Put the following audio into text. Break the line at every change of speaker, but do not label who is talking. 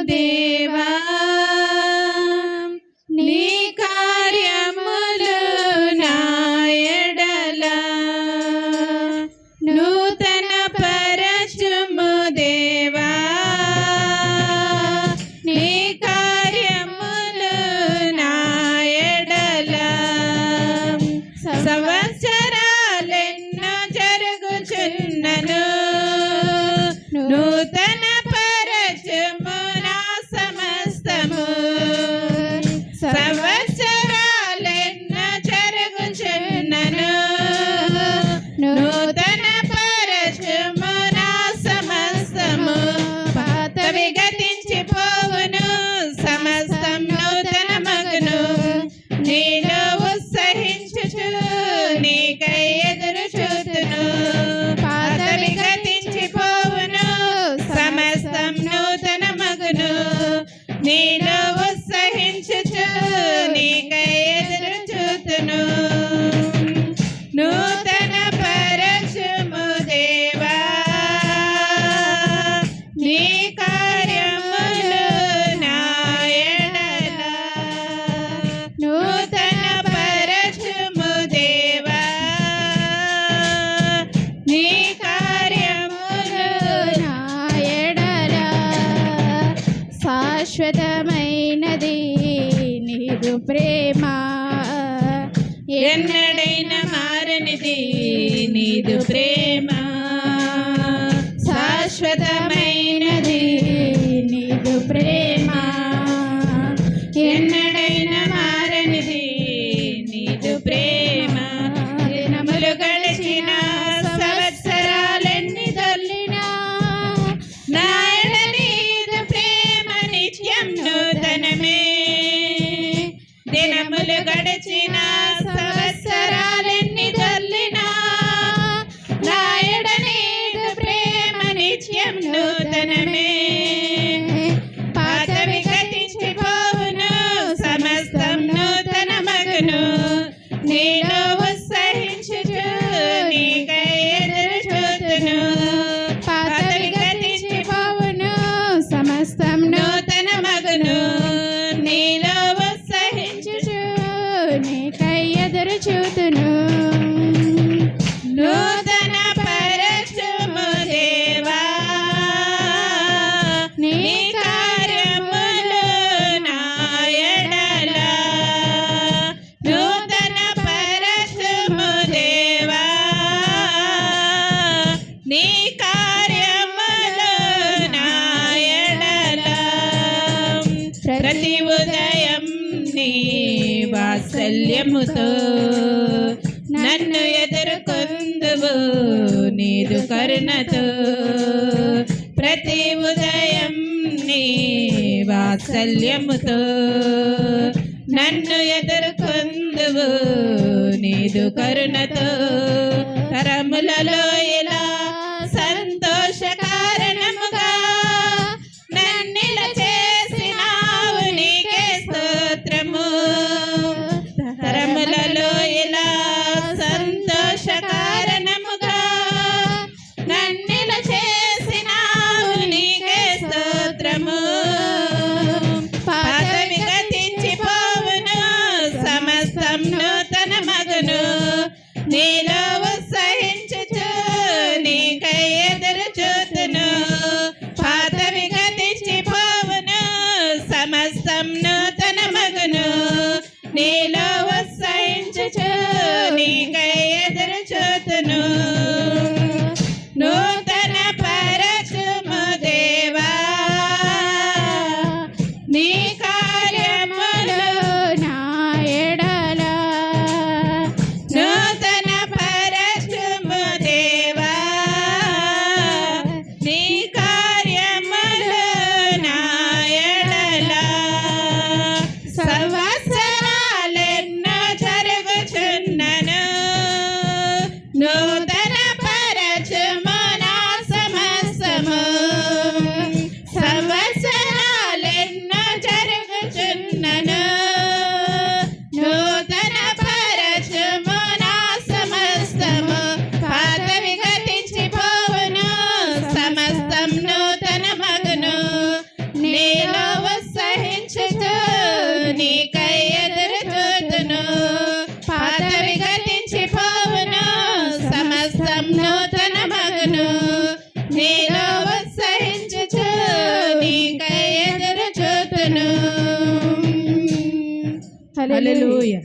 దేవా నీ కార్యములు నా ఎడల నూతన పరచుము దేవా నీ కార్యములు నా ఎడల సంవత్సరాలెన్నో జరుగుచున్నను నూతన పరచుము నా సమస్తము సంవత్సరాలెన్నో జరుగుచున్నను నూతన పరచుము నా సమస్తము పాతవి గతించిపోవును సమస్తం నూతన మగును నీలో ఉత్సహించుచు నీకై ఎదురు చూతును పాతవి గతించిపోవును సమస్తం నూతన మగును నీలో ఉత్సహించుచు నీకై ఎదురు చూతును నూతన పరచుము దేవా నీ కార్యములు నా ఎడల నూతన పరచుము దేవా నీ కార్యములు నా ఎడల శాశ్వతమైనది నీదు ప్రేమ ఎన్నడైనా మారనిది నీదు ప్రేమ శాశ్వతమైనది నీదు ప్రేమ ఎన్నడైనా మారనిది నీదు ప్రేమ దినములు గడిచిన సంవత్సరాలెన్ని దొల్లినా నా ఎడ నీదు ప్రేమ నిత్యం నూతనమే దినములు గడిచిన సంవత్సరాలెన్ని దొల్లినా నా ఎడ నీదు ప్రేమ నిత్యం నూతనమే పాతవి గతించిపోవును సమస్తం నూతన మగును నీలో ఉత్సహించుచు నీకై ఎదురు చూతును పాతవి గతించిపోవును సమస్తం నూతన మగును నీలో ఉత్సహించుచు నీకై ఎదురు చూతును నూతన పరచుము దేవా నీ కార్యములు నా ఎడల నూతన పరచుము దేవా నీ కార్యములు నా ఎడల ప్రతి ఉదయం నీ వాత్సల్యముతో నన్ను ఎదుర్కొందువు నీదు కరుణతో ప్రతి ఉదయం నీ వాత్సల్యముతో నన్ను ఎదుర్కొందువు నీదు కరుణతో తరములలో ఇలా సంతోష కారణముగా నన్నిల చేసినావు నీకే స్తోత్రము తరములలో ఇలా సంతోష కారణముగా నన్నిల చేసినావు నీకే స్తోత్రము పాతవి గతించిపోవును సమస్తం నూతన మగును నీలో ఉత్సహించుచు నీకై ఎదురు చూతును పాతవి గతించిపోవును సమస్తం నూతన మగును నీలో ఉత్సహించుచు నీకై ఎదురు చూతును నూతన పరచుము దేవా నీ కార్యములు నా ఎడల నూతన పరచుము దేవా నీ కార్యములు నా ఎడల హల్లెలూయా.